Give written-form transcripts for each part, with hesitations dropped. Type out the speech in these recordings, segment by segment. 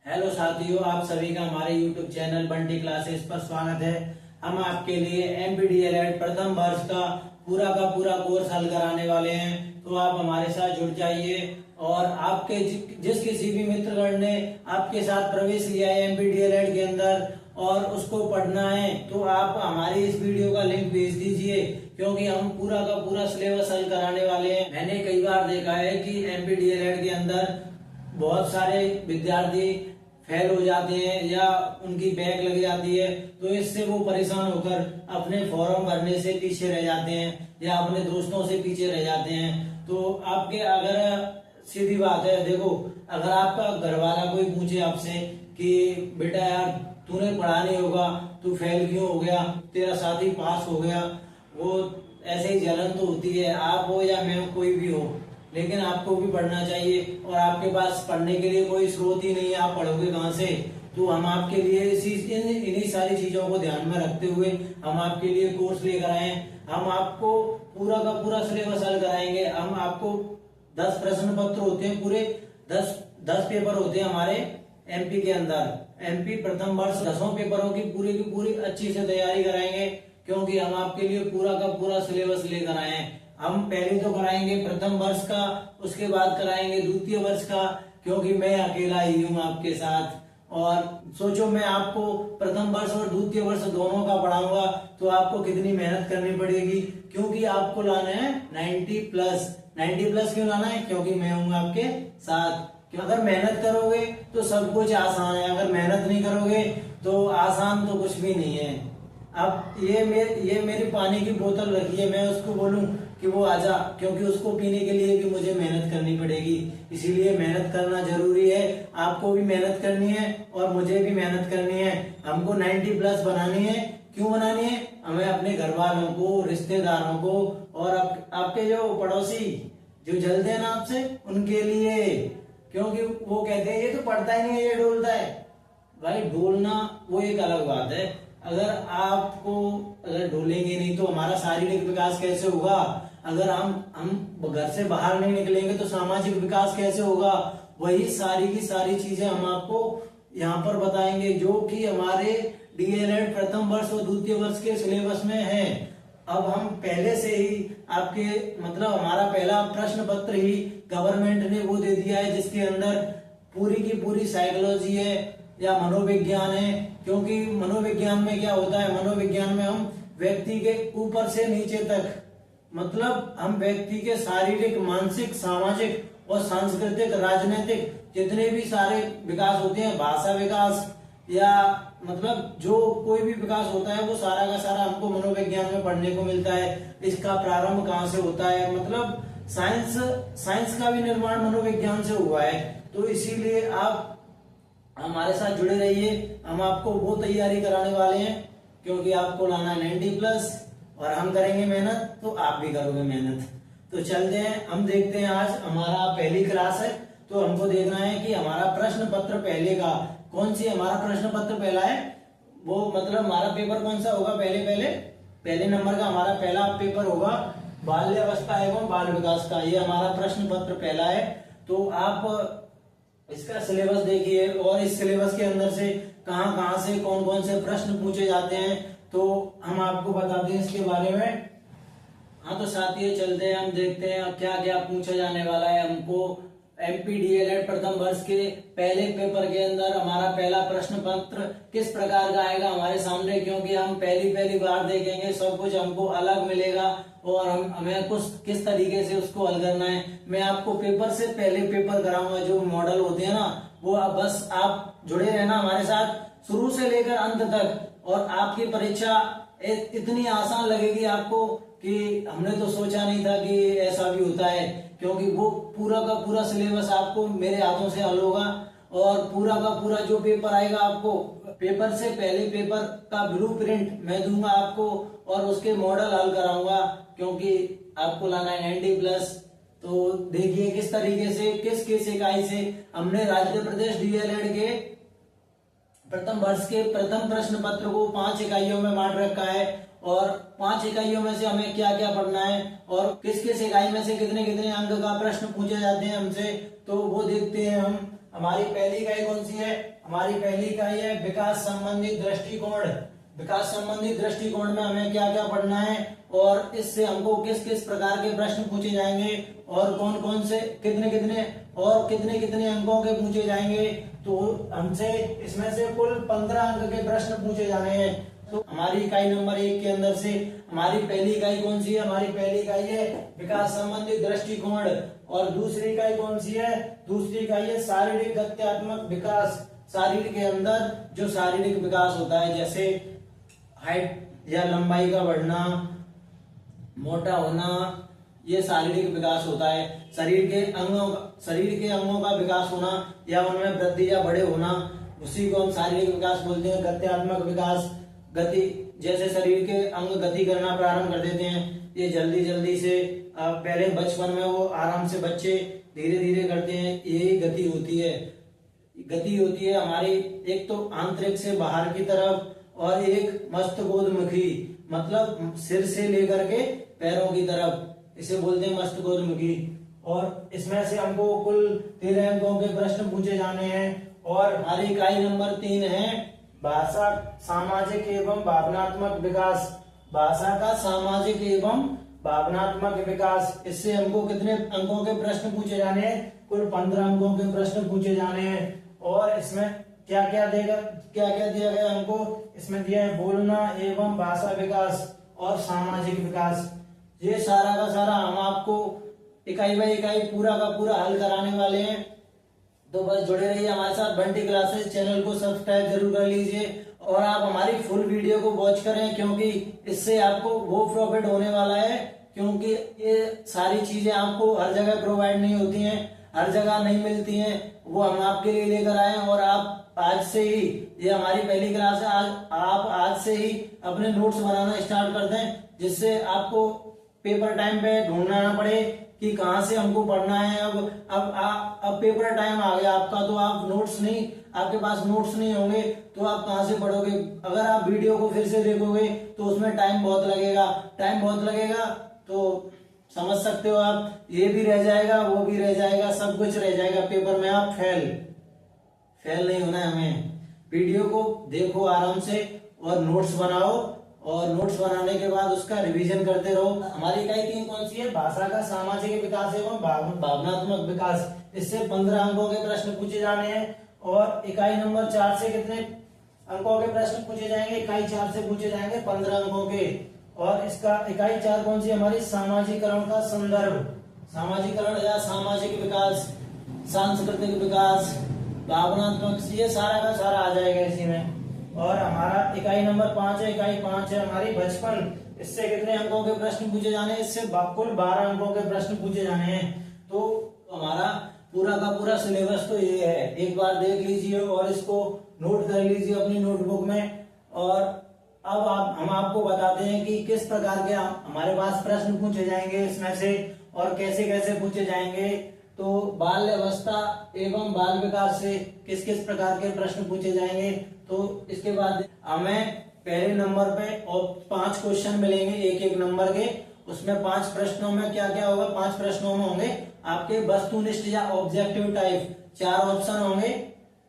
Hello साथियों, आप सभी का हमारे YouTube चैनल बंटी क्लासेस पर स्वागत है। हम आपके लिए MPDL प्रथम वर्ष का पूरा कोर्स हल कराने वाले हैं, तो आप हमारे साथ जुड़ जाइए। और आपके जिस किसी भी मित्रगण ने आपके साथ प्रवेश लिया है MPDL के अंदर और उसको पढ़ना है, तो आप हमारी इस वीडियो का लिंक भेज दीजिए, क्योंकि हम पूरा का पूरा सिलेबस हल कराने वाले हैं। मैंने कई बार देखा है कि MPDL के अंदर बहुत सारे विद्यार्थी फेल हो जाते हैं या उनकी बैक लग जाती है, तो इससे वो परेशान होकर अपने फॉर्म भरने से पीछे रह जाते हैं या अपने दोस्तों से पीछे रह जाते हैं। तो आपके अगर सीधी बात है, देखो, अगर आपका घर वाला कोई पूछे आपसे कि बेटा यार तूने पढ़ा नहीं होगा, तू फेल क्यों हो गया, तेरा साथी पास हो गया, वो ऐसे ही जलन तो होती है, आप हो या मैं कोई भी हो, लेकिन आपको भी पढ़ना चाहिए। और आपके पास पढ़ने के लिए कोई स्रोत ही नहीं है, आप पढ़ोगे कहाँ से? तो हम आपके लिए इन्हीं सारी चीजों को ध्यान में रखते हुए हम आपके लिए कोर्स लेकर आए हैं। हम आपको पूरा का पूरा सिलेबस हल कराएंगे। हम आपको 10 प्रश्न पत्र होते हैं, पूरे 10 पेपर होते हैं हमारे MP के अंदर। MP प्रथम वर्ष 10 पेपरों की पूरी अच्छी से तैयारी कराएंगे, क्योंकि हम आपके लिए पूरा का पूरा सिलेबस लेकर आए हैं। हम पहले तो कराएंगे प्रथम वर्ष का, उसके बाद कराएंगे द्वितीय वर्ष का, क्योंकि मैं अकेला ही हूँ आपके साथ। और सोचो, मैं आपको प्रथम वर्ष और द्वितीय वर्ष दोनों का पढ़ाऊंगा, तो आपको कितनी मेहनत करनी पड़ेगी, क्योंकि आपको लाना है 90 प्लस क्यों लाना है? क्योंकि मैं हूँ आपके साथ। अगर मेहनत करोगे तो सब कुछ आसान है, अगर मेहनत नहीं करोगे तो आसान तो कुछ भी नहीं है। अब ये मेरी पानी की बोतल रखी है, मैं उसको बोलूं कि वो आजा, क्योंकि उसको पीने के लिए भी मुझे मेहनत करनी पड़ेगी। इसीलिए मेहनत करना जरूरी है। आपको भी मेहनत करनी है और मुझे भी मेहनत करनी है। हमको 90 प्लस बनानी है। क्यों बनानी है? हमें अपने घर वालों को, रिश्तेदारों को और आपके जो पड़ोसी जो जलते हैं ना आपसे, उनके लिए, क्योंकि वो कहते हैं ये तो पढ़ता ही नहीं है, ये डोलता है। भाई डोलना वो एक अलग बात है। अगर डोलेंगे नहीं तो हमारा शारीरिक विकास कैसे होगा? अगर हम घर से बाहर नहीं निकलेंगे तो सामाजिक विकास कैसे होगा? वही सारी की सारी चीजें हम आपको यहाँ पर बताएंगे, जो कि हमारे DLED प्रथम वर्ष और द्वितीय वर्ष के सिलेबस में है। अब हम पहले से ही आपके हमारा पहला प्रश्न पत्र ही गवर्नमेंट ने वो दे दिया है, जिसके अंदर पूरी की पूरी साइकोलॉजी है या मनोविज्ञान है। क्योंकि मनोविज्ञान में क्या होता है? मनोविज्ञान में हम व्यक्ति के ऊपर से नीचे तक, हम व्यक्ति के शारीरिक, मानसिक, सामाजिक और सांस्कृतिक, राजनीतिक जितने भी सारे विकास होते हैं, भाषा विकास या जो कोई भी विकास होता है, वो सारा का सारा हमको मनोविज्ञान में पढ़ने को मिलता है। इसका प्रारंभ कहाँ से होता है? साइंस का भी निर्माण मनोविज्ञान से हुआ है। तो इसीलिए आप हमारे साथ जुड़े रहिए। हम आपको वो तैयारी कराने वाले हैं, क्योंकि आपको लाना है 90 प्लस और हम करेंगे मेहनत, तो आप भी करोगे मेहनत। तो चलते हैं, हम देखते हैं। आज हमारा पहली क्लास है, तो हमको देखना है कि हमारा प्रश्न पत्र पहले का कौन सी, हमारा प्रश्न पत्र पहला है वो, हमारा पेपर कौन सा होगा? पहले नंबर का हमारा पहला पेपर होगा बाल्यावस्था एवं बाल विकास का। ये हमारा प्रश्न पत्र पहला है। तो आप इसका सिलेबस देखिए, और इस सिलेबस के अंदर से कहां से कौन से प्रश्न पूछे जाते हैं, तो हम आपको बताते हैं इसके बारे में। हाँ, तो साथियों चलते हैं, हम देखते हैं क्या क्या पूछा जाने वाला है हमको MPDL प्रथम वर्ष के पहले पेपर के अंदर। हमारा पहला प्रश्न पत्र किस प्रकार का आएगा हमारे सामने, क्योंकि हम पहली बार देखेंगे, सब कुछ हमको अलग मिलेगा और हमें किस तरीके से उसको हल करना है। मैं आपको पेपर से पहले पेपर कराऊंगा, जो मॉडल होते हैं ना, वो बस आप जुड़े रहना हमारे साथ शुरू से लेकर अंत तक। और आपकी परीक्षा इतनी आसान लगेगी आपको कि हमने तो सोचा नहीं था कि ऐसा भी होता है, क्योंकि वो पूरा का पूरा सिलेबस आपको मेरे हाथों से हल होगा। और पूरा का पूरा जो पेपर आएगा, आपको पेपर से पहले पेपर का ब्लूप्रिंट मैं दूंगा आपको, और उसके मॉडल हल कराऊंगा, क्योंकि आपको लाना है 90 प्लस। तो देखिए किस तरीके से, किस इकाई से हमने राज्य प्रदेश DLED के प्रथम वर्ष के प्रथम प्रश्न पत्र को 5 इकाइयों में बांट रखा है, और 5 इकाइयों में से हमें क्या क्या पढ़ना है और किस किस इकाई में से कितने कितने अंक का प्रश्न पूछे जाते हैं हमसे, तो वो देखते हैं हम। हमारी पहली इकाई कौन सी है? हमारी पहली इकाई है विकास संबंधी दृष्टिकोण। विकास संबंधी दृष्टिकोण में हमें क्या क्या पढ़ना है और इससे हमको किस किस प्रकार के प्रश्न पूछे जाएंगे और कौन कौन से कितने कितने अंकों के पूछे जाएंगे। तो हमसे इसमें से कुल 15 अंक के प्रश्न पूछे जाने हैं। तो हमारी इकाई नंबर 1 के अंदर से हमारी पहली इकाई कौन सी है? हमारी पहली इकाई है विकास संबंधी दृष्टिकोण। और दूसरी इकाई कौन सी है? दूसरी इकाई है शारीरिक गत्यात्मक विकास। शरीर के अंदर जो शारीरिक विकास होता है, जैसे हाइट या लंबाई का बढ़ना, मोटा होना, ये शारीरिक विकास होता है। शरीर के अंगों का विकास होना या उनमें वृद्धि या बड़े होना, उसी को हम शारीरिक विकास बोलते हैं। गत्यात्मक विकास, गति, जैसे शरीर के अंग गति करना प्रारंभ कर देते हैं, ये जल्दी से पहले बचपन में वो आराम से बच्चे धीरे धीरे करते हैं, यही गति होती है। गति होती है हमारी एक तो आंतरिक से बाहर की तरफ और एक मस्तकोन्मुखी, मतलब सिर से लेकर के पैरों की तरफ, इसे बोलते हैं मस्तकोन्मुखी। और इसमें से हमको कुल 13 अंकों के प्रश्न पूछे जाने हैं। और हमारी इकाई नंबर 3 है भाषा सामाजिक एवं भावनात्मक विकास। भाषा का सामाजिक एवं भावनात्मक विकास, इससे हमको कितने अंकों के प्रश्न पूछे जाने हैं? कुल 15 अंकों के प्रश्न पूछे जाने हैं। और इसमें क्या क्या दिया गया हमको? इसमें दिया है बोलना एवं भाषा विकास और सामाजिक विकास। ये सारा का सारा हम आपको इकाई बाई इकाई पूरा का पूरा हल कराने वाले हैं। तो बस जुड़े रहिए हमारे साथ। बंटी क्लासेस चैनल को सब्सक्राइब जरूर कर लीजिए और आप हमारी फुल वीडियो को वॉच करें, क्योंकि इससे आपको वो प्रॉफिट होने वाला है, क्योंकि ये सारी चीजें आपको हर जगह प्रोवाइड नहीं होती हैं, हर जगह नहीं मिलती हैं। वो हम आपके लिए लेकर आए और आप आज से ही, ये हमारी पहली क्लास है, आप आज से ही अपने नोट्स बनाना स्टार्ट कर दें, जिससे आपको पेपर टाइम पे ढूंढना ना पड़े कि कहाँ से हमको पढ़ना है। अब पेपर टाइम आ गया आपका, तो आपके पास नोट्स नहीं होंगे तो आप कहाँ से पढ़ोगे। अगर आप वीडियो को फिर से देखोगे तो उसमें टाइम बहुत लगेगा, तो समझ सकते हो आप, ये भी रह जाएगा, वो भी रह जाएगा, सब कुछ रह जाएगा। पेपर में आप फेल नहीं होना है हमें। वीडियो को देखो आराम से और नोट्स बनाओ, और नोट्स बनाने के बाद उसका रिवीजन करते रहो। हमारी इकाई 3 कौन सी है? भाषा का सामाजिक विकास एवं भावनात्मक विकास। इससे 15 अंकों के प्रश्न पूछे जाने हैं। और इकाई नंबर 4 से कितने अंकों के प्रश्न पूछे जाएंगे? इकाई 4 से पूछे जाएंगे 15 अंकों के। और इसका इकाई 4 कौन सी? हमारी सामाजिकरण का संदर्भ। सामाजिकरण या सामाजिक विकास, सांस्कृतिक विकास, भावनात्मक, ये सारा का सारा आ जाएगा इसी में। और हमारा इकाई नंबर 5 है। इकाई 5 है हमारी बचपन। इससे कितने अंकों के प्रश्न पूछे जाने हैं? इससे कुल 12 अंकों के प्रश्न पूछे जाने हैं। तो हमारा पूरा का पूरा सिलेबस तो ये है, एक बार देख लीजिए और इसको नोट कर लीजिए अपनी नोटबुक में। और अब हम आपको बताते हैं कि किस प्रकार के हमारे पास प्रश्न पूछे जाएंगे इसमें से और कैसे कैसे पूछे जाएंगे। तो बाल अवस्था एवं बाल विकास से किस किस प्रकार के प्रश्न पूछे जाएंगे। तो इसके बाद हमें पहले नंबर पे और 5 क्वेश्चन मिलेंगे एक नंबर के। उसमें 5 प्रश्नों में क्या क्या होगा? 5 प्रश्नों में होंगे आपके वस्तुनिष्ठ या ऑब्जेक्टिव टाइप। 4 ऑप्शन होंगे,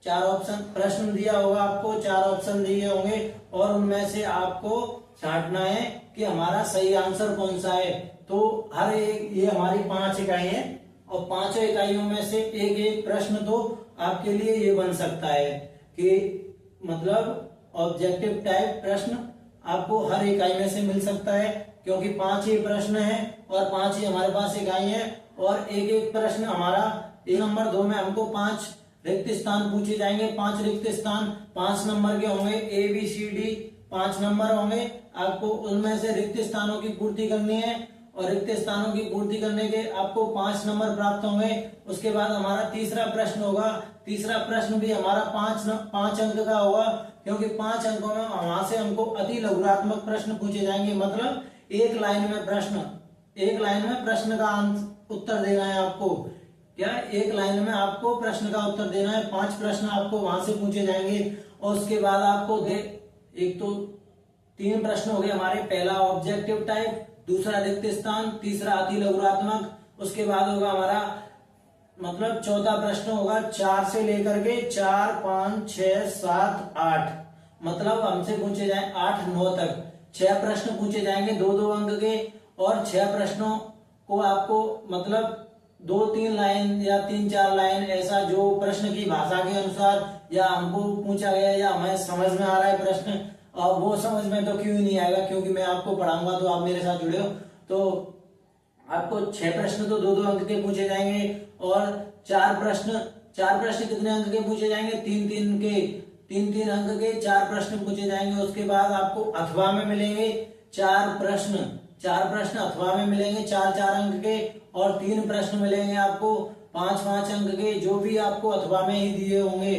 4 ऑप्शन प्रश्न दिया होगा आपको, 4 ऑप्शन दिए होंगे और उनमें से आपको छांटना है कि हमारा सही आंसर कौन सा है। तो हर एक, ये हमारी 5 इकाई है और 5 इकाइयों में से एक प्रश्न तो आपके लिए ये बन सकता है कि मतलब ऑब्जेक्टिव टाइप प्रश्न आपको हर इकाई में से मिल सकता है, क्योंकि 5 ही प्रश्न हैं और 5 ही हमारे पास इकाई है। और एक प्रश्न हमारा एक नंबर 2 में हमको 5 रिक्त स्थान पूछे जाएंगे। 5 रिक्त स्थान 5 नंबर के होंगे, ABCD 5 नंबर होंगे। आपको उनमें से रिक्त स्थानों की पूर्ति करनी है और रिक्त स्थानों की पूर्ति करने के आपको 5 नंबर प्राप्त होंगे। उसके बाद हमारा तीसरा प्रश्न होगा। तीसरा प्रश्न भी हमारा 5 अंक का होगा, क्योंकि 5 अंकों में वहां से हमको अति लघुरात्मक प्रश्न पूछे जाएंगे। मतलब एक लाइन में प्रश्न का उत्तर देना है आपको। क्या एक लाइन में आपको प्रश्न का उत्तर देना है। 5 प्रश्न आपको वहां से पूछे जाएंगे। और उसके बाद आपको एक तो 3 प्रश्न हो गए हमारे। पहला ऑब्जेक्टिव टाइप, दूसरा रिक्त स्थान, तीसरा अति लघुरात्मक। उसके बाद होगा हमारा मतलब चौथा प्रश्न होगा 4 से लेकर के 4, 5, 6, 7, 8, मतलब हमसे पूछे जाए 8, 9 तक 6 प्रश्न पूछे जाएंगे 2-2 अंक के, और 6 प्रश्नों को आपको मतलब 2-3 लाइन या 3-4 लाइन ऐसा जो प्रश्न की भाषा के अनुसार या हमको पूछा गया या हमें समझ में आ रहा है प्रश्न, और वो समझ में तो क्यों नहीं आएगा, क्योंकि मैं आपको पढ़ाऊंगा तो आप मेरे साथ जुड़े हो, तो आपको 6 प्रश्न तो 2-2 अंक के पूछे जाएंगे, और 4 प्रश्न कितने अंक के पूछे जाएंगे, 3-3 अंक के 4 प्रश्न पूछे जाएंगे। उसके बाद आपको अथवा में मिलेंगे 4 प्रश्न अथवा में मिलेंगे 4-4 अंक के, और 3 प्रश्न मिलेंगे आपको 5-5 अंक के, जो भी आपको अथवा में ही दिए होंगे।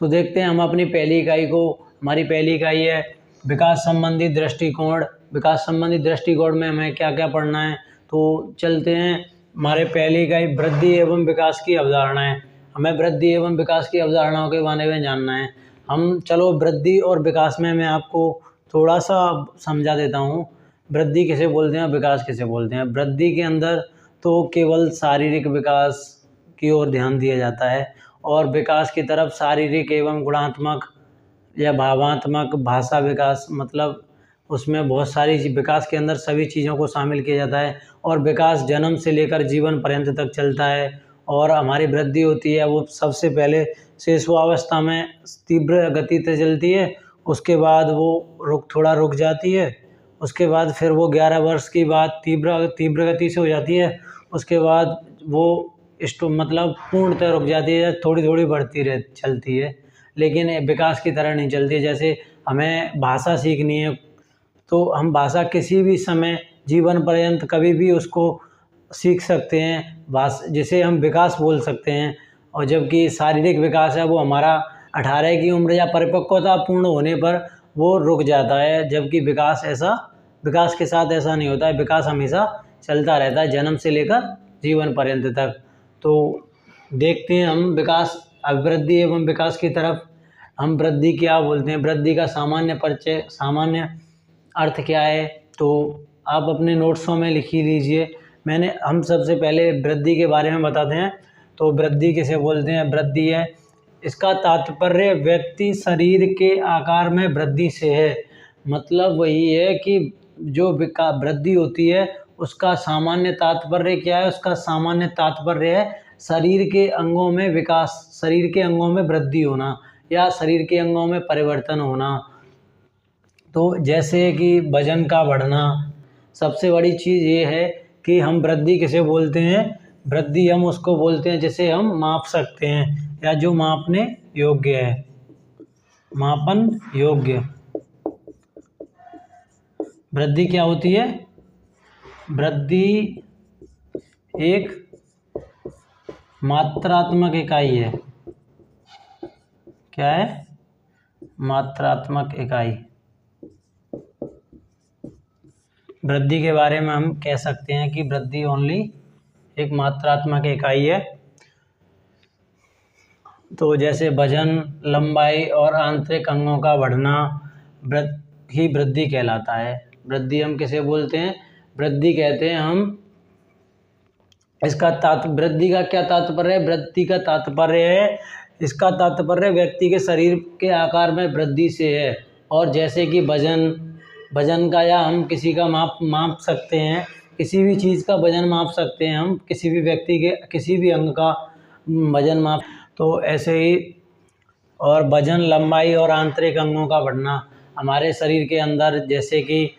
तो देखते हैं हम अपनी पहली इकाई को। हमारी पहली इकाई है विकास संबंधी दृष्टिकोण। विकास संबंधी दृष्टिकोण में हमें क्या क्या पढ़ना है, तो चलते हैं। हमारे पहली इकाई वृद्धि एवं विकास की अवधारणाएं। हमें वृद्धि एवं विकास की अवधारणाओं के बारे में जानना है। हम चलो वृद्धि और विकास में मैं आपको थोड़ा सा समझा देता हूँ। वृद्धि किसे बोलते हैं, विकास किसे बोलते हैं। वृद्धि के अंदर तो केवल शारीरिक विकास की ओर ध्यान दिया जाता है, और विकास की तरफ शारीरिक एवं गुणात्मक या भावात्मक भाषा विकास, मतलब उसमें बहुत सारी विकास के अंदर सभी चीज़ों को शामिल किया जाता है। और विकास जन्म से लेकर जीवन पर्यंत तक चलता है। और हमारी वृद्धि होती है वो सबसे पहले शिशुअवस्था में तीव्र गति से चलती है, उसके बाद वो थोड़ा रुक जाती है, उसके बाद फिर वो 11 वर्ष की बाद तीव्र गति से हो जाती है, उसके बाद वो मतलब पूर्णतः रुक जाती है, थोड़ी थोड़ी बढ़ती चलती है, लेकिन विकास की तरह नहीं चलती। जैसे हमें भाषा सीखनी है तो हम भाषा किसी भी समय जीवन पर्यंत कभी भी उसको सीख सकते हैं, जिसे हम विकास बोल सकते हैं। और जबकि शारीरिक विकास है वो हमारा 18 की उम्र या परिपक्वता पूर्ण होने पर वो रुक जाता है, जबकि विकास के साथ ऐसा नहीं होता है। विकास हमेशा चलता रहता है जन्म से लेकर जीवन पर्यंत तक। तो देखते हैं हम वृद्धि एवं विकास की तरफ। हम वृद्धि क्या बोलते हैं, वृद्धि का सामान्य अर्थ क्या है, तो आप अपने नोट्सों में लिख ही लीजिए। हम सबसे पहले वृद्धि के बारे में बताते हैं। तो वृद्धि किसे बोलते हैं, वृद्धि है, इसका तात्पर्य व्यक्ति शरीर के आकार में वृद्धि से है। मतलब वही है कि जो वृद्धि होती है उसका सामान्य तात्पर्य क्या है, उसका सामान्य तात्पर्य है शरीर के अंगों में विकास, शरीर के अंगों में वृद्धि होना या शरीर के अंगों में परिवर्तन होना। तो जैसे कि वजन का बढ़ना, सबसे बड़ी चीज़ ये है कि हम वृद्धि किसे बोलते हैं, वृद्धि हम उसको बोलते हैं जिसे हम माप सकते हैं या जो मापने योग्य है, मापन योग्य। वृद्धि क्या होती है, वृद्धि एक मात्रात्मक इकाई है। क्या है, मात्रात्मक इकाई। वृद्धि के बारे में हम कह सकते हैं कि वृद्धि ओनली एक मात्रात्मक इकाई है। तो जैसे वजन, लंबाई और आंतरिक अंगों का बढ़ना ही वृद्धि कहलाता है। वृद्धि हम किसे बोलते हैं, वृद्धि कहते हैं हम, वृद्धि का क्या तात्पर्य है, वृद्धि का तात्पर्य है, इसका तात्पर्य व्यक्ति के शरीर के आकार में वृद्धि से है। और जैसे कि वजन का या हम किसी का माप सकते हैं, किसी भी चीज़ का वजन माप सकते हैं हम, किसी भी व्यक्ति के किसी भी अंग का वजन माप। तो ऐसे ही और वजन, लंबाई और आंतरिक अंगों का बढ़ना हमारे शरीर के अंदर, जैसे कि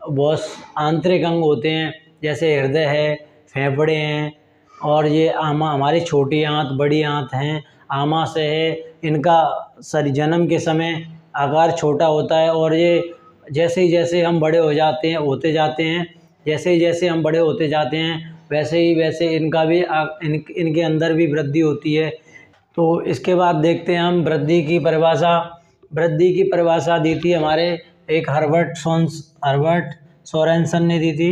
बहुत आंतरिक अंग होते हैं, जैसे हृदय है, फेफड़े हैं, और ये हमारी छोटी आंत, बड़ी आंत हैं, आमाशय है। इनका जन्म के समय आकार छोटा होता है, और ये जैसे ही जैसे हम बड़े होते जाते हैं, जैसे ही जैसे हम बड़े होते जाते हैं वैसे ही वैसे इनका भी इनके अंदर भी वृद्धि होती है। तो इसके बाद देखते हैं हम वृद्धि की परिभाषा। वृद्धि की परिभाषा दी थी हमारे एक हर्बर्ट सोरेनसन ने दी थी।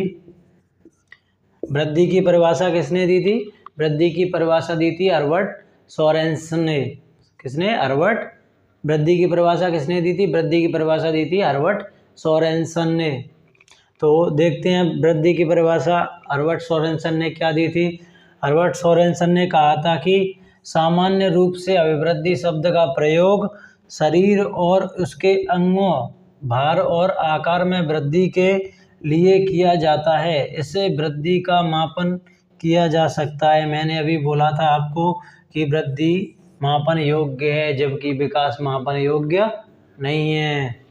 वृद्धि की परिभाषा किसने दी थी, वृद्धि की परिभाषा दी थी हर्बर्ट सोरेनसन ने। किसने, हर्बर्ट। वृद्धि की परिभाषा किसने दी थी, वृद्धि की परिभाषा दी थी हर्बर्ट सोरेनसन ने। तो देखते हैं वृद्धि की परिभाषा हर्बर्ट सोरेनसन ने क्या दी थी। हर्बर्ट सोरेनसन ने कहा था कि सामान्य रूप से अभिवृद्धि शब्द का प्रयोग शरीर और उसके अंगों, भार और आकार में वृद्धि के लिए किया जाता है। इससे वृद्धि का मापन किया जा सकता है। मैंने अभी बोला था आपको कि वृद्धि मापन योग्य है, जबकि विकास मापन योग्य नहीं है।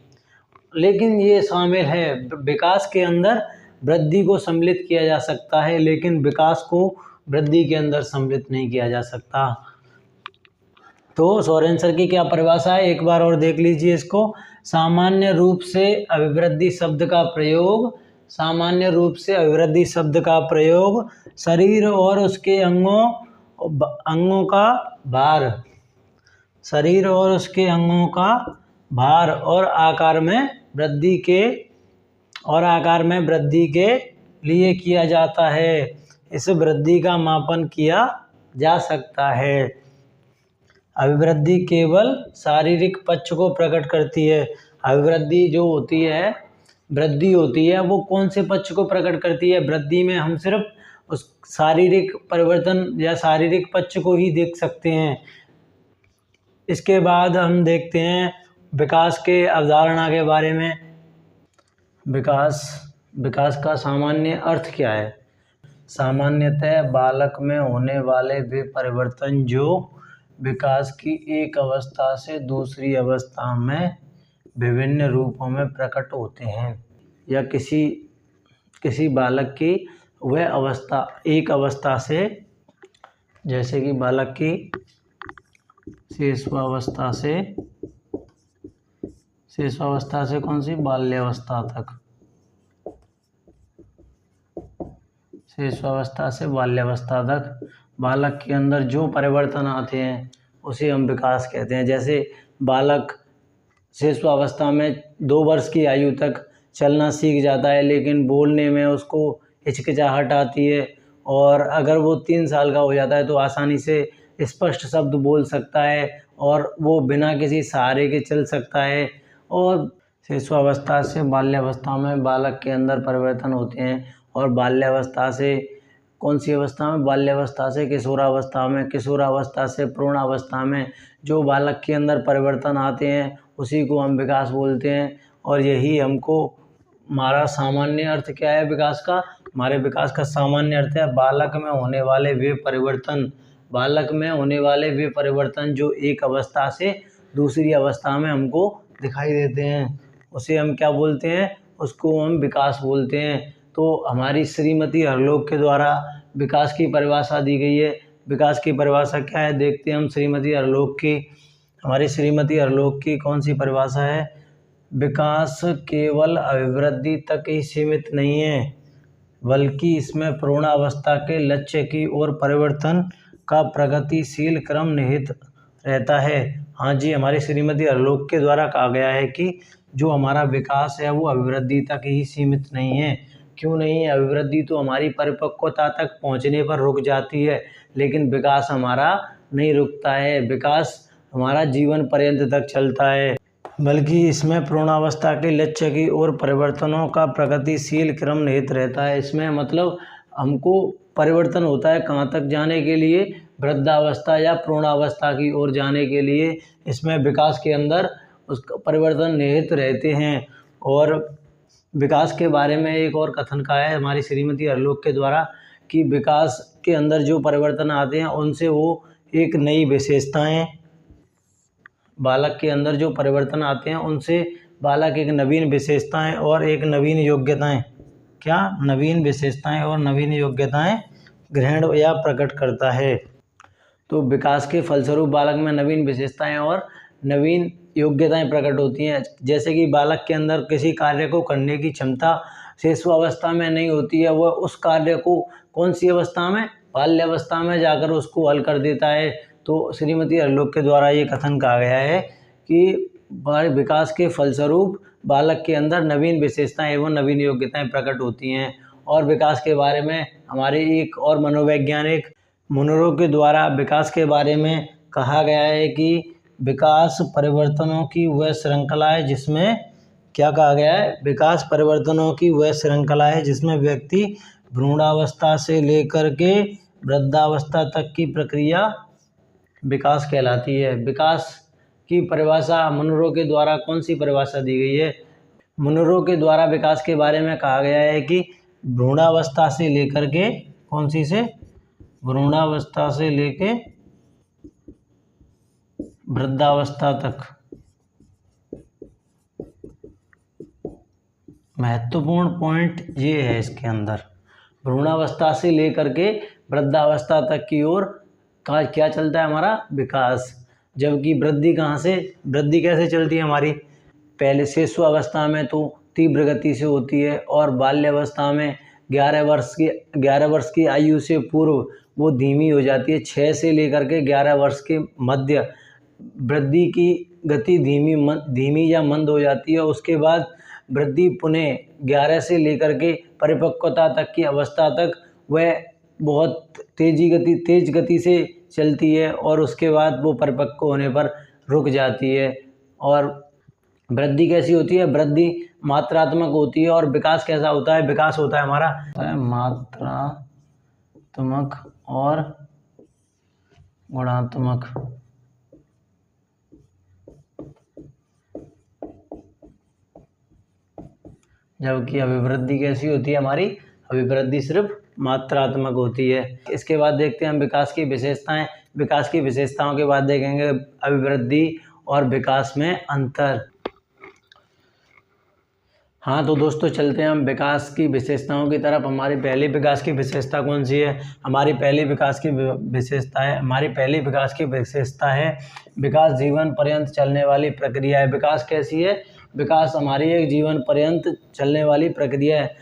लेकिन ये शामिल है, विकास के अंदर वृद्धि को सम्मिलित किया जा सकता है, लेकिन विकास को वृद्धि के अंदर सम्मिलित नहीं किया जा सकता। तो सोरेनसन की क्या परिभाषा है, एक बार और देख लीजिए इसको। सामान्य रूप से अभिवृद्धि शब्द का प्रयोग, सामान्य रूप से अभिवृद्धि शब्द का प्रयोग शरीर और उसके अंगों का भार, शरीर और उसके अंगों का भार और आकार में वृद्धि के लिए किया जाता है। इस वृद्धि का मापन किया जा सकता है। अभिवृद्धि केवल शारीरिक पक्ष को प्रकट करती है। अभिवृद्धि जो होती है, वृद्धि होती है, वो कौन से पक्ष को प्रकट करती है? वृद्धि में हम सिर्फ उस शारीरिक परिवर्तन या शारीरिक पक्ष को ही देख सकते हैं। इसके बाद हम देखते हैं विकास के अवधारणा के बारे में। विकास का सामान्य अर्थ क्या है? सामान्यतः बालक में होने वाले वे परिवर्तन जो विकास की एक अवस्था से दूसरी अवस्था में विभिन्न रूपों में प्रकट होते हैं, या किसी बालक की वह अवस्था एक अवस्था से, जैसे कि बालक की शिशुअवस्था से कौन सी, बाल्यावस्था तक, शिशुअवस्था से बाल्यावस्था तक बालक के अंदर जो परिवर्तन आते हैं उसे हम विकास कहते हैं। जैसे बालक शिशुअवस्था में 2 वर्ष की आयु तक चलना सीख जाता है, लेकिन बोलने में उसको हिचकिचाहट आती है, और अगर वो 3 साल का हो जाता है तो आसानी से स्पष्ट शब्द बोल सकता है और वो बिना किसी सहारे के चल सकता है। और शिशुअवस्था से बाल्यावस्था में बालक के अंदर परिवर्तन होते हैं, और बाल्यावस्था से कौन सी अवस्था में, बाल्यावस्था से किशोरावस्था में, किशोरावस्था से प्रौढ़ावस्था में जो बालक के अंदर परिवर्तन आते हैं उसी को हम विकास बोलते हैं। और यही हमको, हमारा सामान्य अर्थ क्या है विकास का? हमारे विकास का सामान्य अर्थ है बालक में होने वाले वे परिवर्तन जो एक अवस्था से दूसरी अवस्था में हमको दिखाई देते हैं, उसे हम क्या बोलते हैं? उसको हम विकास बोलते हैं। तो हमारी श्रीमती हरलोक के द्वारा विकास की परिभाषा दी गई है। विकास की परिभाषा क्या है देखते हैं हम श्रीमती हरलोक की। हमारी श्रीमती हरलोक की कौन सी परिभाषा है? विकास केवल अभिवृद्धि तक ही सीमित नहीं है, बल्कि इसमें प्रौढ़ावस्था के लक्ष्य की ओर परिवर्तन का प्रगतिशील क्रम निहित रहता है। हाँ जी, हमारी श्रीमती हरलोक के द्वारा कहा गया है कि जो हमारा विकास है वो अभिवृद्धि तक ही सीमित नहीं है। क्यों नहीं है? अभिवृद्धि तो हमारी परिपक्वता तक पहुंचने पर रुक जाती है, लेकिन विकास हमारा नहीं रुकता है। विकास हमारा जीवन पर्यंत तक चलता है, बल्कि इसमें प्रौढ़ावस्था के लक्ष्य की ओर परिवर्तनों का प्रगतिशील क्रम निहित रहता है। इसमें मतलब हमको परिवर्तन होता है कहाँ तक जाने के लिए? वृद्धावस्था या प्रौढ़ावस्था की ओर जाने के लिए इसमें विकास के अंदर उसका परिवर्तन निहित रहते हैं। और विकास के बारे में एक और कथन कहा है हमारी श्रीमती हरलोक के द्वारा कि विकास के अंदर जो परिवर्तन आते हैं उनसे वो एक नई विशेषताएं, बालक के अंदर जो परिवर्तन आते हैं उनसे बालक एक नवीन विशेषताएं और एक नवीन योग्यताएं, क्या नवीन विशेषताएं और नवीन योग्यताएं ग्रहण या प्रकट करता है। तो विकास के फलस्वरूप बालक में नवीन विशेषताएं और नवीन योग्यताएं प्रकट होती हैं। जैसे कि बालक के अंदर किसी कार्य को करने की क्षमता शिशुअवस्था में नहीं होती है, वह उस कार्य को कौन सी अवस्था में, बाल्यावस्था में जाकर उसको हल कर देता है। तो श्रीमती हरलोक के द्वारा ये कथन कहा गया है कि विकास के फलस्वरूप बालक के अंदर नवीन विशेषताएं एवं नवीन योग्यताएं प्रकट होती हैं। और विकास के बारे में हमारे एक और मनोवैज्ञानिक मुनरो के द्वारा विकास के बारे में कहा गया है कि विकास परिवर्तनों की वह श्रृंखला है जिसमें, क्या कहा गया है? विकास परिवर्तनों की वह श्रृंखला है जिसमें व्यक्ति भ्रूणावस्था से लेकर के वृद्धावस्था तक की प्रक्रिया विकास कहलाती है। विकास की परिभाषा मुनरो के द्वारा कौन सी परिभाषा दी गई है? मुनरो के द्वारा विकास के बारे में कहा गया है कि भ्रूणावस्था से लेकर के कौन सी से? भ्रूणावस्था से लेके वृद्धावस्था तक। महत्वपूर्ण पॉइंट ये है इसके अंदर, भ्रूणावस्था से लेकर के वृद्धावस्था तक की ओर क्या चलता है? हमारा विकास। जबकि वृद्धि कहाँ से, वृद्धि कैसे चलती है हमारी? पहले शिशुअवस्था में तो तीव्र गति से होती है और बाल्यावस्था में 11 वर्ष की आयु से पूर्व वो धीमी हो जाती है। 6 से लेकर के 11 वर्ष के मध्य वृद्धि की गति धीमी या मंद हो जाती है। उसके बाद वृद्धि पुनः 11 से लेकर के परिपक्वता तक की अवस्था तक वह बहुत तेज गति से चलती है और उसके बाद वो परिपक्व होने पर रुक जाती है। और वृद्धि कैसी होती है? वृद्धि मात्रात्मक होती है। और विकास कैसा होता है? विकास होता है हमारा मात्रात्मक और गुणात्मक। जबकि अभिवृद्धि कैसी होती है हमारी? अभिवृद्धि सिर्फ मात्रात्मक होती है। इसके बाद देखते हैं हम विकास की विशेषताएं। विकास की विशेषताओं के बाद देखेंगे अभिवृद्धि और विकास में अंतर। हाँ तो दोस्तों चलते हैं हम विकास की विशेषताओं की तरफ। हमारी पहली विकास की विशेषता कौन सी है? हमारी पहली विकास की विशेषता है विकास जीवन पर्यंत चलने वाली प्रक्रिया है। विकास कैसी है? विकास हमारी एक जीवन पर्यंत चलने वाली प्रक्रिया है।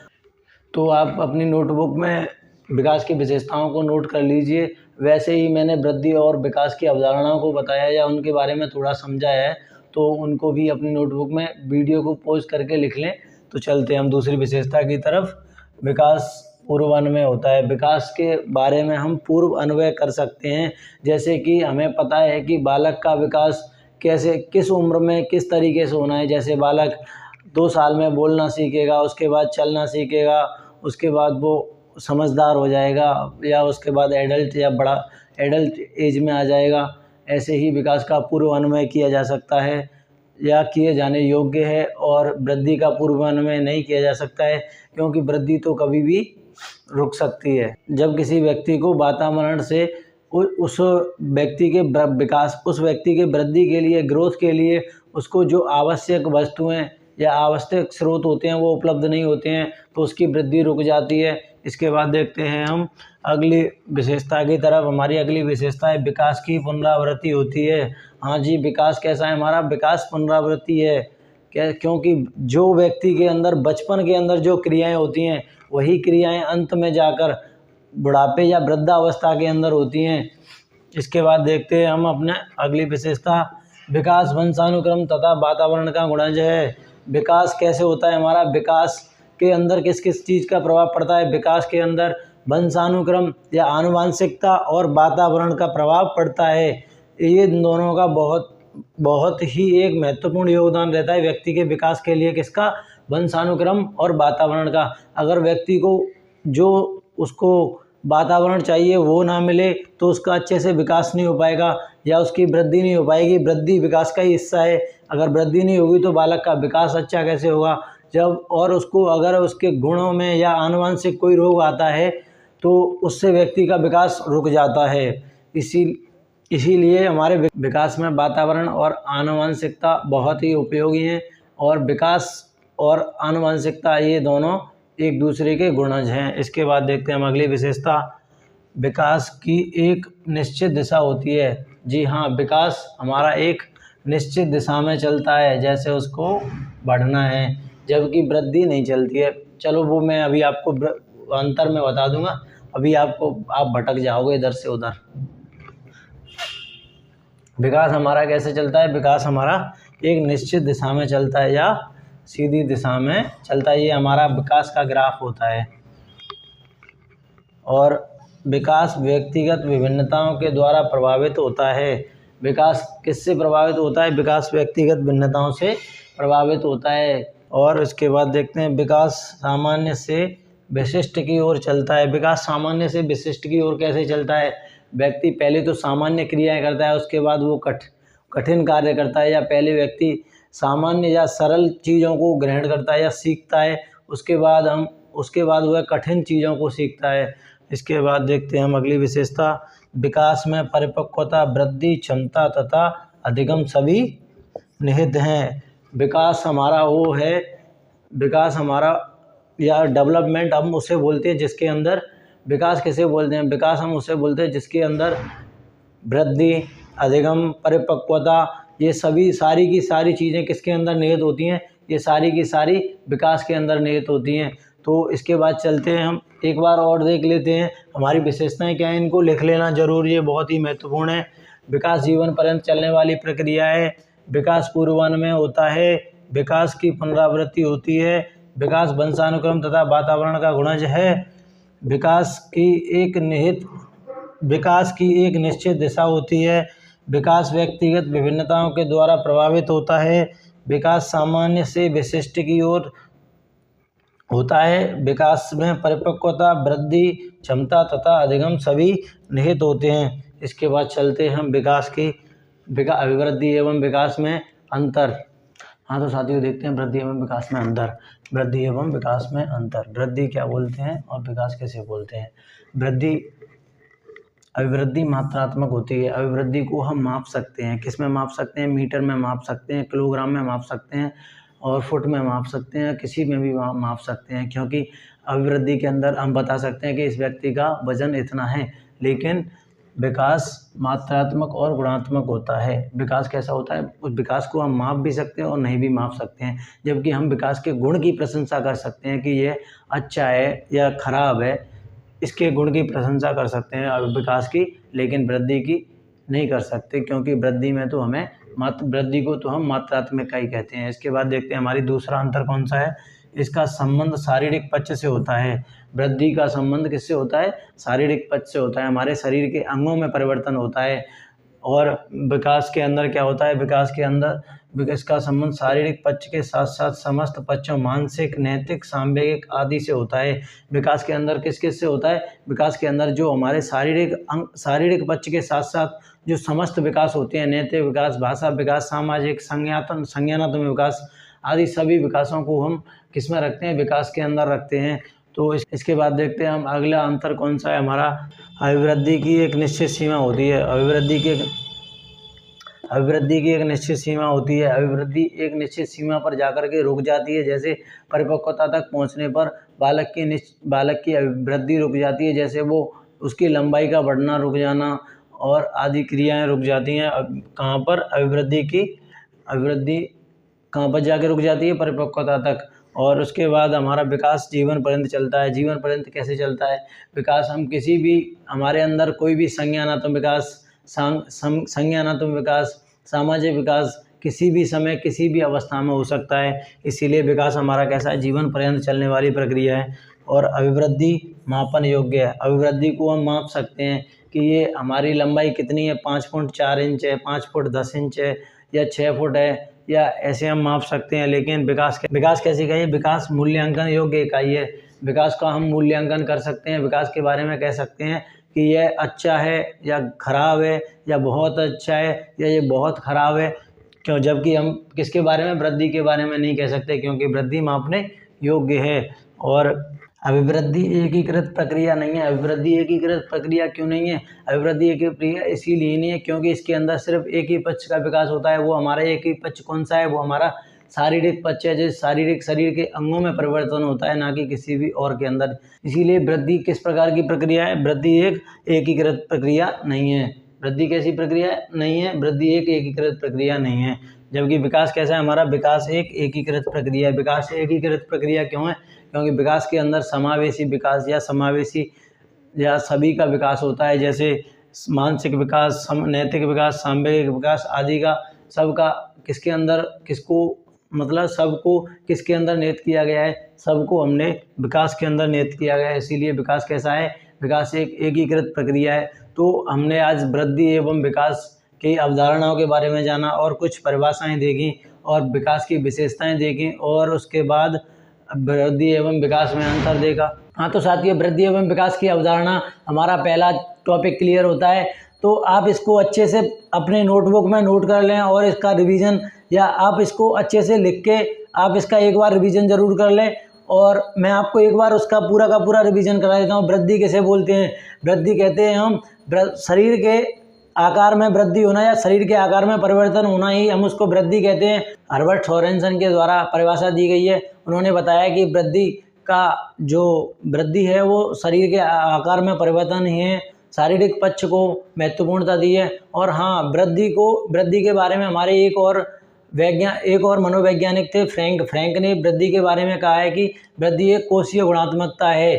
तो आप अपनी नोटबुक में विकास की विशेषताओं को नोट कर लीजिए। वैसे ही मैंने वृद्धि और विकास की अवधारणाओं को बताया या उनके बारे में थोड़ा समझाया है, तो उनको भी अपनी नोटबुक में वीडियो को पॉज करके लिख लें। तो चलते हैं हम दूसरी विशेषता की तरफ। विकास पूर्वान्वय होता है। विकास के बारे में हम पूर्व अन्वय कर सकते हैं। जैसे कि हमें पता है कि बालक का विकास कैसे, किस उम्र में किस तरीके से होना है। जैसे बालक 2 साल में बोलना सीखेगा, उसके बाद चलना सीखेगा, उसके बाद वो समझदार हो जाएगा या उसके बाद एडल्ट या बड़ा एडल्ट एज में आ जाएगा। ऐसे ही विकास का पूर्वान्वय किया जा सकता है या किए जाने योग्य है। और वृद्धि का पूर्वान्वय नहीं किया जा सकता है क्योंकि वृद्धि तो कभी भी रुक सकती है। जब किसी व्यक्ति को वातावरण से उस व्यक्ति के विकास, उस व्यक्ति के वृद्धि के लिए, ग्रोथ के लिए उसको जो आवश्यक वस्तुएं या आवश्यक स्रोत होते हैं वो उपलब्ध नहीं होते हैं, तो उसकी वृद्धि रुक जाती है। इसके बाद देखते हैं हम अगली विशेषता की तरफ। हमारी अगली विशेषता है विकास की पुनरावृत्ति होती है। हाँ जी, विकास कैसा है हमारा? विकास पुनरावृत्ति है। क्योंकि जो व्यक्ति के अंदर बचपन के अंदर जो क्रियाएं होती हैं वही क्रियाएं अंत में जाकर बुढ़ापे या वृद्धावस्था के अंदर होती हैं। इसके बाद देखते हैं हम अपने अगली विशेषता, विकास वंशानुक्रम तथा वातावरण का गुणज है। विकास कैसे होता है हमारा? विकास के अंदर किस किस चीज़ का प्रभाव पड़ता है? विकास के अंदर वंशानुक्रम या आनुवांशिकता और वातावरण का प्रभाव पड़ता है। ये दोनों का बहुत ही एक महत्वपूर्ण योगदान रहता है व्यक्ति के विकास के लिए। किसका? वंशानुक्रम और वातावरण का। अगर व्यक्ति को जो उसको वातावरण चाहिए वो ना मिले तो उसका अच्छे से विकास नहीं हो पाएगा या उसकी वृद्धि नहीं हो पाएगी। वृद्धि विकास का ही हिस्सा है। अगर वृद्धि नहीं होगी तो बालक का विकास अच्छा कैसे होगा? जब और उसको अगर उसके गुणों में या आनुवंशिक कोई रोग आता है तो उससे व्यक्ति का विकास रुक जाता है। इसीलिए हमारे विकास में वातावरण और आनुवंशिकता बहुत ही उपयोगी हैं। और विकास और आनुवंशिकता ये दोनों एक दूसरे के गुणज हैं। इसके बाद देखते हैं हम अगली विशेषता, विकास की एक निश्चित दिशा होती है। जी हाँ, विकास हमारा एक निश्चित दिशा में चलता है, जैसे उसको बढ़ना है, जबकि वृद्धि नहीं चलती है। चलो वो मैं अभी आपको अंतर में बता दूंगा, अभी आप भटक जाओगे इधर से उधर। विकास हमारा कैसे चलता है? विकास हमारा एक निश्चित दिशा में चलता है या सीधी दिशा में चलता है। ये हमारा विकास का ग्राफ होता है। और विकास व्यक्तिगत विभिन्नताओं के द्वारा प्रभावित होता है। विकास किससे प्रभावित होता है? विकास व्यक्तिगत भिन्नताओं से प्रभावित होता है। और इसके बाद देखते हैं विकास सामान्य से विशिष्ट की ओर चलता है। विकास सामान्य से विशिष्ट की ओर कैसे चलता है? व्यक्ति पहले तो सामान्य क्रियाएं करता है, उसके बाद वो कठिन कार्य करता है, या पहले व्यक्ति सामान्य या सरल चीज़ों को ग्रहण करता है या सीखता है, उसके बाद वह कठिन चीज़ों को सीखता है। इसके बाद देखते हैं हम अगली विशेषता, विकास में परिपक्वता, वृद्धि, क्षमता तथा अधिगम सभी निहित हैं। विकास हमारा वो है, विकास हमारा या डेवलपमेंट हम उसे बोलते हैं जिसके अंदर, विकास किसे बोलते हैं? विकास हम उसे बोलते हैं जिसके अंदर वृद्धि, अधिगम, परिपक्वता, ये सभी सारी की सारी चीज़ें किसके अंदर निहित होती हैं? ये सारी की सारी विकास के अंदर निहित होती हैं। तो इसके बाद चलते हैं हम एक बार और देख लेते हैं हमारी विशेषताएं क्या हैं, इनको लिख लेना जरूर, ये बहुत ही महत्वपूर्ण है। विकास जीवन पर्यंत चलने वाली प्रक्रिया है। विकास पूर्वान्वय में होता है। विकास की पुनरावृत्ति होती है। विकास वंशानुक्रम तथा वातावरण का गुणज है। विकास की एक निश्चित दिशा होती है। विकास व्यक्तिगत विभिन्नताओं के द्वारा प्रभावित होता है। विकास सामान्य से विशिष्ट की ओर होता है। विकास में परिपक्वता, वृद्धि, क्षमता तथा अधिगम सभी निहित होते हैं। इसके बाद चलते हैं हम अभिवृद्धि एवं विकास में अंतर। हाँ तो साथियों देखते हैं वृद्धि एवं विकास में अंतर। वृद्धि एवं विकास में अंतर, वृद्धि क्या बोलते हैं और विकास कैसे बोलते हैं? अभिवृद्धि मात्रात्मक होती है। अभिवृद्धि को हम माप सकते हैं, किस में माप सकते हैं? मीटर में माप सकते हैं, किलोग्राम में माप सकते हैं और फुट में माप सकते हैं, किसी में भी माप सकते हैं, क्योंकि अभिवृद्धि के अंदर हम बता सकते हैं कि इस व्यक्ति का वजन इतना है। लेकिन विकास मात्रात्मक और गुणात्मक होता है। विकास कैसा होता है? उस विकास को हम माप भी सकते हैं और नहीं भी माप सकते हैं, जबकि हम विकास के गुण की प्रशंसा कर सकते हैं कि यह अच्छा है या खराब है, इसके गुण की प्रशंसा कर सकते हैं विकास की, लेकिन वृद्धि की नहीं कर सकते, क्योंकि वृद्धि में तो हमें वृद्धि को तो हम मात्रात्मक का ही कहते हैं। इसके बाद देखते हैं हमारी दूसरा अंतर कौन सा है। इसका संबंध शारीरिक पक्ष से होता है। वृद्धि का संबंध किससे होता है? शारीरिक पक्ष से होता है। हमारे शरीर के अंगों में परिवर्तन होता है। और विकास के अंदर क्या होता है? विकास के अंदर इसका संबंध शारीरिक पक्ष के साथ साथ समस्त पक्षों, मानसिक, नैतिक, सांवेगिक आदि से होता है। विकास के अंदर किस किस से होता है? विकास के अंदर जो हमारे शारीरिक पक्ष के साथ साथ जो समस्त विकास होते हैं, नैतिक विकास, भाषा विकास, सामाजिक, संज्ञानात्मक विकास आदि सभी विकासों को हम किस में रखते हैं? विकास के अंदर रखते हैं। तो इसके बाद देखते हैं हम अगला अंतर कौन सा है हमारा। अभिवृद्धि की एक निश्चित सीमा होती है। अभिवृद्धि की एक निश्चित सीमा होती है। अभिवृद्धि एक निश्चित सीमा पर जाकर के रुक जाती है। जैसे परिपक्वता तक पहुंचने पर बालक की अभिवृद्धि रुक जाती है, जैसे वो उसकी लंबाई का बढ़ना रुक जाना और आदि क्रियाएं रुक जाती हैं। कहाँ पर? अभिवृद्धि कहाँ पर जाके रुक जाती है? परिपक्वता तक। और उसके बाद हमारा विकास जीवन पर्यंत चलता है। जीवन पर्यंत कैसे चलता है? विकास हम किसी भी, हमारे अंदर कोई भी संज्ञानात्मक विकास, सामाजिक विकास किसी भी समय, किसी भी अवस्था में हो सकता है। इसीलिए विकास हमारा कैसा है? जीवन पर्यंत चलने वाली प्रक्रिया है। और अभिवृद्धि मापन योग्य है। अभिवृद्धि को हम माप सकते हैं कि ये हमारी लंबाई कितनी है, 5 फुट 4 इंच है, 5 फुट 10 इंच है या 6 फुट है, या ऐसे हम माप सकते हैं। लेकिन विकास कैसे कहिए? विकास मूल्यांकन योग्य इकाई है। विकास का हम मूल्यांकन कर सकते हैं। विकास के बारे में कह सकते हैं कि यह अच्छा है या खराब है, या बहुत अच्छा है या ये बहुत खराब है। क्यों? जबकि हम किसके बारे में? वृद्धि के बारे में नहीं कह सकते, क्योंकि वृद्धि मापने योग्य है। और अभिवृद्धि एकीकृत प्रक्रिया नहीं है। अभिवृद्धि एकीकृत प्रक्रिया क्यों नहीं है? अभिवृद्धि एकीकृत प्रक्रिया इसीलिए नहीं है क्योंकि इसके अंदर सिर्फ एक ही पक्ष का विकास होता है। वो हमारा एक ही पक्ष कौन सा है? वो हमारा शारीरिक पक्ष है। जिस शारीरिक शरीर के अंगों में परिवर्तन होता है, ना कि किसी भी और के अंदर। इसीलिए वृद्धि किस प्रकार की प्रक्रिया है? वृद्धि एक एकीकृत प्रक्रिया नहीं है। वृद्धि कैसी प्रक्रिया नहीं है? वृद्धि एक एकीकृत प्रक्रिया नहीं है। जबकि विकास कैसा है हमारा? विकास एक एकीकृत प्रक्रिया है। विकास एकीकृत प्रक्रिया क्यों है? क्योंकि विकास के अंदर समावेशी विकास या सभी का विकास होता है। जैसे मानसिक विकास, नैतिक विकास, सांवेगिक विकास आदि का सबका किसके अंदर सबको किसके अंदर निहित किया गया है? सबको हमने विकास के अंदर निहित किया गया है। इसीलिए विकास कैसा है? विकास एक एकीकृत प्रक्रिया है। तो हमने आज वृद्धि एवं विकास की अवधारणाओं के बारे में जाना और कुछ परिभाषाएं देखी और विकास की विशेषताएं देखी, और उसके बाद वृद्धि एवं विकास में अंतर देखा। हाँ तो साथियों, वृद्धि एवं विकास की अवधारणा हमारा पहला टॉपिक क्लियर होता है। तो आप इसको अच्छे से अपने नोटबुक में नोट कर लें और इसका रिवीजन, या आप इसको अच्छे से लिख के आप इसका एक बार रिवीजन जरूर कर लें। और मैं आपको एक बार उसका पूरा का पूरा रिवीजन करा देता हूँ। वृद्धि किसे बोलते हैं? वृद्धि कहते हैं हम शरीर के आकार में वृद्धि होना या शरीर के आकार में परिवर्तन होना ही हम उसको वृद्धि कहते हैं। हर्बर्ट सोरेनसन के द्वारा परिभाषा दी गई है। उन्होंने बताया कि वृद्धि का जो वृद्धि है वो शरीर के आकार में परिवर्तन ही है। शारीरिक पक्ष को महत्वपूर्णता दी है। और हाँ, वृद्धि के बारे में हमारे एक और मनोवैज्ञानिक थे, फ्रैंक ने वृद्धि के बारे में कहा है कि वृद्धि एक कोशीय गुणात्मकता है।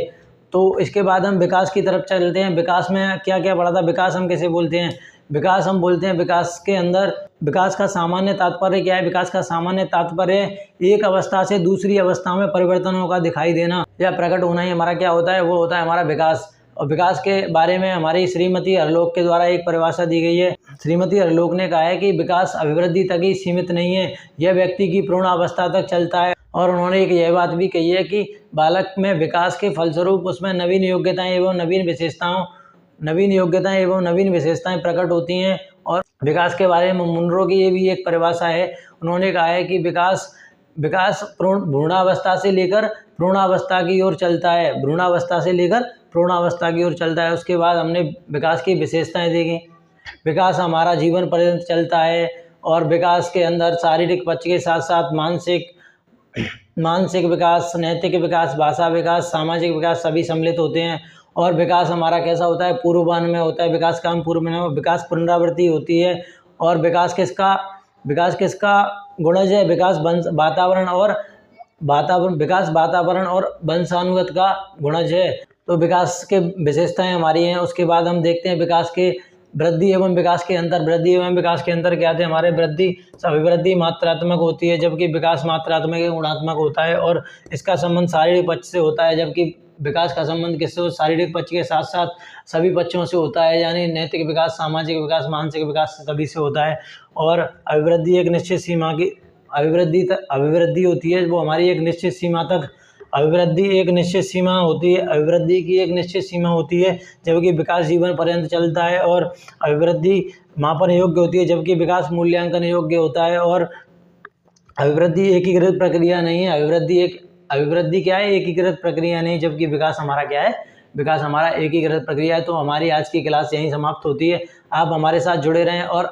तो इसके बाद हम विकास की तरफ चलते हैं। विकास में क्या क्या पढ़ा था? विकास हम किसे बोलते हैं? विकास हम बोलते हैं, विकास के अंदर विकास का सामान्य तात्पर्य क्या है? विकास का सामान्य तात्पर्य एक अवस्था से दूसरी अवस्था में परिवर्तनों का दिखाई देना या प्रकट होना ही हमारा क्या होता है? वो होता है हमारा विकास। और विकास के बारे में हमारी श्रीमती हरलोक के द्वारा एक परिभाषा दी गई है। श्रीमती हरलोक ने कहा है कि विकास अभिवृद्धि तक ही सीमित नहीं है, यह व्यक्ति की पूर्णावस्था तक चलता है। और उन्होंने एक यह बात भी कही है कि बालक में विकास के फलस्वरूप उसमें नवीन योग्यताएं एवं नवीन विशेषताएं प्रकट होती हैं। और विकास के बारे में मुनरो की ये भी एक परिभाषा है। उन्होंने कहा है कि विकास भ्रूणावस्था से लेकर भ्रूणावस्था की ओर चलता है, भ्रूणावस्था से लेकर भ्रूणावस्था की ओर चलता है। उसके बाद हमने विकास की विशेषताएं देखी। विकास हमारा जीवन पर्यंत चलता है और विकास के अंदर शारीरिक पक्ष के साथ साथ मानसिक विकास, नैतिक विकास, भाषा विकास, सामाजिक विकास सभी सम्मिलित होते हैं। और विकास हमारा कैसा होता है? पूर्वान्ह में होता है। विकास का हम पूर्व में, विकास पुनरावृत्ति होती है। और विकास किसका गुणज है? विकास वातावरण और वंशानुगत का गुणज है। तो विकास के विशेषताएं हमारी हैं। उसके बाद हम देखते हैं विकास के वृद्धि एवं विकास के अंतर। वृद्धि एवं विकास के अंतर क्या थे हमारे? अभिवृद्धि मात्रात्मक होती है, जबकि विकास मात्रात्मक या गुणात्मक होता है। और इसका संबंध शारीरिक पक्ष से होता है, जबकि विकास का संबंध किससे? शारीरिक पक्ष के साथ साथ सभी पक्षों से होता है, यानी नैतिक विकास, सामाजिक विकास, मानसिक विकास सभी से होता है। और अभिवृद्धि एक निश्चित सीमा की अभिवृद्धि होती है, वो हमारी एक निश्चित सीमा तक अभिवृद्धि की एक निश्चित सीमा होती है, जबकि विकास जीवन पर्यंत चलता है। और अभिवृद्धि मापन योग्य होती है, जबकि विकास मूल्यांकन योग्य होता है। और अभिवृद्धि एकीकृत प्रक्रिया नहीं है। अभिवृद्धि क्या है? एकीकृत प्रक्रिया नहीं, जबकि विकास हमारा क्या है? विकास हमारा एकीकृत प्रक्रिया है। तो हमारी आज की क्लास यहीं समाप्त होती है। आप हमारे साथ जुड़े रहें और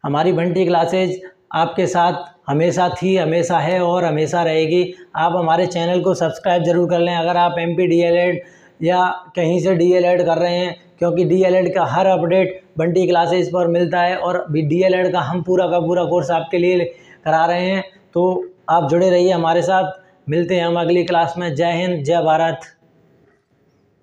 हमारी बंटी क्लासेज आपके साथ हमेशा थी, हमेशा है और हमेशा रहेगी। आप हमारे चैनल को सब्सक्राइब जरूर कर लें अगर आप MP DLED या कहीं से DLED कर रहे हैं, क्योंकि DLED का हर अपडेट बंटी क्लासेज पर मिलता है। और DLED का हम पूरा का पूरा कोर्स आपके लिए करा रहे हैं। तो आप जुड़े रहिए हमारे साथ। मिलते हैं हम अगली क्लास में। जय हिंद, जय भारत।